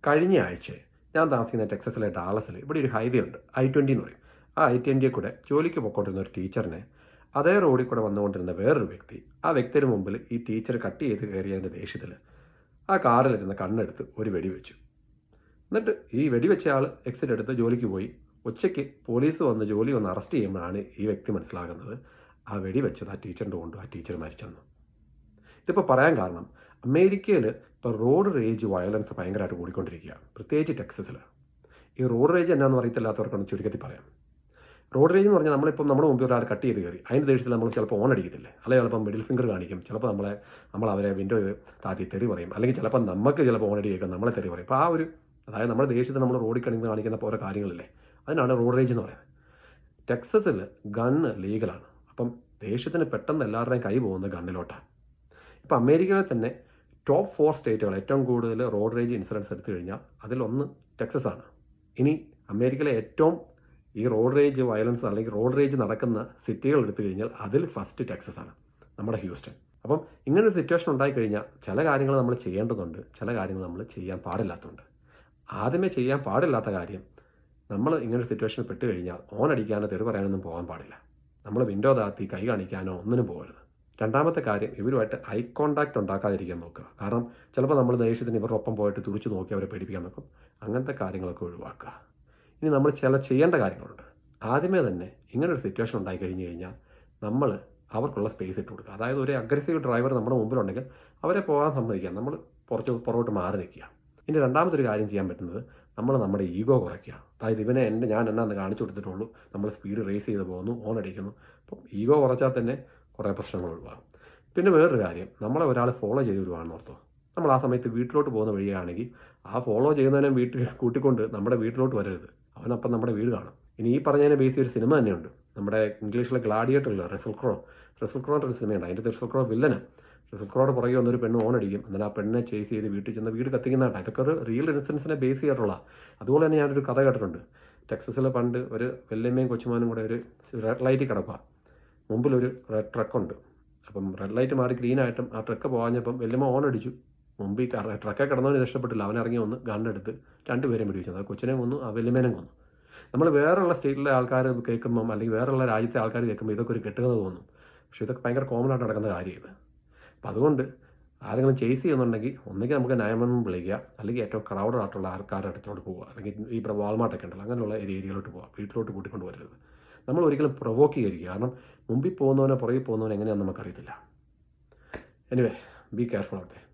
കഴിഞ്ഞ ആഴ്ച ഞാൻ താമസിക്കുന്ന ടെക്സസിലെ ഡാളസിൽ ഇവിടെ ഒരു ഹൈവേ ഉണ്ട്, I-20 എന്ന് പറയും. ആ I-20 കൂടെ ജോലിക്ക് പോയിക്കൊണ്ടിരുന്ന ഒരു ടീച്ചറിനെ അതേ റോഡിൽ കൂടെ വന്നുകൊണ്ടിരുന്ന വേറൊരു വ്യക്തി, ആ വ്യക്തിയുടെ മുമ്പിൽ ഈ ടീച്ചർ കട്ട് ചെയ്ത് കയറിയതിൻ്റെ ദേഷ്യത്തിൽ ആ കാറിലിരുന്ന കണ്ണെടുത്ത് ഒരു വെടി വെച്ചു. എന്നിട്ട് ഈ വെടിവെച്ച ആൾ എക്സിറ്റ് എടുത്ത് ജോലിക്ക് പോയി. ഉച്ചയ്ക്ക് പോലീസ് വന്ന് ജോലി വന്ന് അറസ്റ്റ് ചെയ്യുമ്പോഴാണ് ഈ വ്യക്തി മനസ്സിലാകുന്നത് ആ വെടിവെച്ചത് ആ ടീച്ചറിൻ്റെ കൊണ്ടു ആ ടീച്ചർ മരിച്ചെന്ന്. ഇതിപ്പോൾ പറയാൻ കാരണം, അമേരിക്കയിൽ ഇപ്പോൾ റോഡ് റേജ് വയലൻസ് ഭയങ്കരമായിട്ട് കൂടിക്കൊണ്ടിരിക്കുക, പ്രത്യേകിച്ച് ടെക്സസിൽ. ഈ റോഡ് റേജ് എന്നാന്ന് അറിയത്തില്ലാത്തവർക്കാണ് ചുരുക്കത്തിൽ പറയാം. റോഡ് റേജ് എന്ന് പറഞ്ഞാൽ നമ്മളിപ്പം നമ്മുടെ മുമ്പിൽ ഒരാൾ കട്ട് ചെയ്ത് കയറി, അതിൻ്റെ ദേഷ്യത്തിൽ നമ്മൾ ചിലപ്പോൾ ഓൺ അടിക്കത്തില്ലേ, അല്ലെങ്കിൽ ചിലപ്പോൾ മിഡിൽ ഫിംഗർ കാണിക്കും, ചിലപ്പോൾ നമ്മൾ അവരെ വിൻഡോ താത്തി തെറി പറയും, അല്ലെങ്കിൽ ചിലപ്പോൾ നമുക്ക് ചിലപ്പോൾ ഓൺ അടി കേൾക്കും, നമ്മളെ തെറി പറയും. അപ്പോൾ ആ ഒരു, അതായത് നമ്മുടെ ദേഷ്യത്തിൽ നമ്മൾ റോഡിൽ കാണിക്കുന്ന ഓരോ കാര്യങ്ങളില്ലേ, അതിനാണ് റോഡ് റേജ് എന്ന് പറയുന്നത്. ടെക്സസിൽ ഗണ്ണ് ലീഗലാണ്. അപ്പം ദേഷ്യത്തിന് പെട്ടെന്ന് എല്ലാവരുടെയും കൈ പോകുന്നത് ഗണ്ണിലോട്ടാണ്. ഇപ്പോൾ അമേരിക്കയിലെ തന്നെ ടോപ്പ് 4 സ്റ്റേറ്റുകൾ ഏറ്റവും കൂടുതൽ റോഡ് റേജ് ഇൻസിഡൻസ് എടുത്തു കഴിഞ്ഞാൽ അതിലൊന്ന് ടെക്സസാണ്. ഇനി അമേരിക്കയിലെ ഏറ്റവും ഈ റോഡ് റേജ് വയലൻസ് അല്ലെങ്കിൽ റോഡ് റേജ് നടക്കുന്ന സിറ്റികൾ എടുത്തു കഴിഞ്ഞാൽ അതിൽ ഫസ്റ്റ് ടെക്സസാണ്, നമ്മുടെ ഹ്യൂസ്റ്റൺ. അപ്പം ഇങ്ങനൊരു സിറ്റുവേഷൻ ഉണ്ടായിക്കഴിഞ്ഞാൽ ചില കാര്യങ്ങൾ നമ്മൾ ചെയ്യേണ്ടതുണ്ട്, ചില കാര്യങ്ങൾ നമ്മൾ ചെയ്യാൻ പാടില്ലാത്തതുണ്ട്. ആദ്യമേ ചെയ്യാൻ പാടില്ലാത്ത കാര്യം, നമ്മൾ ഇങ്ങനൊരു സിറ്റുവേഷനിൽ പെട്ട് കഴിഞ്ഞാൽ ഓൺ അടിക്കാനോ തെറി പറയാനൊന്നും പോകാൻ പാടില്ല. നമ്മൾ വിൻഡോ താത്തി കൈ കാണിക്കാനോ ഒന്നിനും പോകരുത്. രണ്ടാമത്തെ കാര്യം, ഇവരുമായിട്ട് ഐ കോണ്ടാക്ട് ഉണ്ടാക്കാതിരിക്കാൻ നോക്കുക. കാരണം ചിലപ്പോൾ നമ്മൾ ദേഷ്യത്തിന് ഇവരുടെ ഒപ്പം പോയിട്ട് തുറിച്ച് നോക്കി അവരെ പേടിപ്പിക്കാൻ നോക്കും. അങ്ങനത്തെ കാര്യങ്ങളൊക്കെ ഒഴിവാക്കുക. ഇനി നമ്മൾ ചെയ്യേണ്ട കാര്യങ്ങളുണ്ട്. ആദ്യമേ തന്നെ ഇങ്ങനൊരു സിറ്റുവേഷൻ ഉണ്ടായി കഴിഞ്ഞ് കഴിഞ്ഞാൽ നമ്മൾ അവർക്കുള്ള സ്പേസ് ഇട്ട് കൊടുക്കുക. അതായത് ഒരു അഗ്രസീവ് ഡ്രൈവർ നമ്മുടെ മുമ്പിലുണ്ടെങ്കിൽ അവരെ പോകാൻ സമ്മതിക്കുക, നമ്മൾ പുറകോട്ട് മാറി നിൽക്കുക. ഇനി രണ്ടാമതൊരു കാര്യം ചെയ്യാൻ പറ്റുന്നത്, നമ്മൾ നമ്മുടെ ഈഗോ കുറയ്ക്കുക. അതായത് ഞാൻ എന്നാന്ന് കാണിച്ചു കൊടുത്തിട്ടുള്ളൂ, നമ്മൾ സ്പീഡ് റേസ് ചെയ്ത് പോകുന്നു, ഓൺ അടിക്കുന്നു. അപ്പം ഈഗോ കുറച്ചാൽ തന്നെ കുറേ പ്രശ്നങ്ങൾ ഒഴിവാകും. പിന്നെ വേറൊരു കാര്യം, നമ്മളെ ഒരാൾ ഫോളോ ചെയ്ത് വരുവാണെന്ന് ഓർത്തോ, നമ്മൾ ആ സമയത്ത് വീട്ടിലോട്ട് പോകുന്ന വഴിയാണെങ്കിൽ ആ ഫോളോ ചെയ്യുന്നതിനെ വീട്ടിൽ കൂട്ടിക്കൊണ്ട് നമ്മുടെ വീട്ടിലോട്ട് വരരുത്, അവനപ്പം നമ്മുടെ വീട് കാണും. ഇനി ഈ പറഞ്ഞതിനെ ബേസ് ഒരു സിനിമ തന്നെയുണ്ട്, നമ്മുടെ ഇംഗ്ലീഷിലെ ഗ്ലാഡിയേറ്ററില്ല, റസൽ ക്രോയുടെ ഒരു സിനിമയുണ്ട്. അതിൻ്റെ റസൽ ക്രോ വില്ലന്. റസൽ ക്രോയുടെ പുറകെ വന്നൊരു പെണ്ണ് ഓൺ അടിക്കും, എന്നാൽ ആ പെണ്ണിനെ ചേസ് ചെയ്ത് വീട്ടിൽ ചെന്ന് വീട് കത്തിക്കുന്നതായിട്ടാണ്. ഇതൊക്കെ ഒരു റിയൽ ഇൻസിഡൻസിനെ ബേസ് ചെയ്തിട്ടുള്ള. അതുപോലെ തന്നെ ഞാനൊരു കഥ കേട്ടിട്ടുണ്ട്. ടെക്സസിൽ പണ്ട് ഒരു വല്യമ്മയും കൊച്ചുമാനും കൂടെ ഒരു റെഡ് ലൈറ്റിൽ കിടക്കുക. മുമ്പിലൊരു റെഡ് ട്രക്കുണ്ട്. അപ്പം റെഡ് ലൈറ്റ് മാറി ഗ്രീനായിട്ടും ആ ട്രക്ക് പോകാഞ്ഞപ്പം വല്യമ്മ ഓൺ അടിച്ചു. മുമ്പിൽ ട്രക്കെ കിടന്നവന് ഇഷ്ടപ്പെട്ടില്ല, അവനിറങ്ങി വന്ന് ഗണ്ണെടുത്ത് 2 പേരെയും പിടിച്ചു. അത് കൊച്ചിനെ കൊന്നു, ആ വല്യമ്മേനെ കൊന്നു. നമ്മൾ വേറെയുള്ള സ്റ്റേറ്റിലെ ആൾക്കാർ കേൾക്കുമ്പം, അല്ലെങ്കിൽ വേറെയുള്ള രാജ്യത്തെ ആൾക്കാർ കേൾക്കുമ്പോൾ ഇതൊക്കെ ഒരു കെട്ടുകഥ തോന്നും. പക്ഷേ ഇതൊക്കെ ഭയങ്കര കോമൺ ആയിട്ട് നടക്കുന്ന കാര്യം ഇത്. അപ്പം അതുകൊണ്ട് ആരെങ്കിലും ചേസ് ചെയ്യുന്നുണ്ടെങ്കിൽ ഒന്നുകിൽ നമുക്ക് 911 വിളിക്കുക, അല്ലെങ്കിൽ ഏറ്റവും ക്രൗഡഡ് ആയിട്ടുള്ള ആൾക്കാരുടെ അടുത്തോട്ട് പോവുക, അല്ലെങ്കിൽ ഇവിടെ വാൾമാർട്ടൊക്കെ ഉണ്ടല്ലോ അങ്ങനെയുള്ള ഏരിയയിലോട്ട് പോവുക. വീട്ടിലോട്ട് കൂട്ടിക്കൊണ്ട് വരരുത്. നമ്മൾ ഒരിക്കലും പ്രൊവോക്ക് ചെയ്തിരിക്കുക. കാരണം മുമ്പിൽ പോകുന്നവനോ പുറകിൽ പോകുന്നവനോ എങ്ങനെയാണെന്ന് നമുക്കറിയത്തില്ല. Anyway, be careful out there.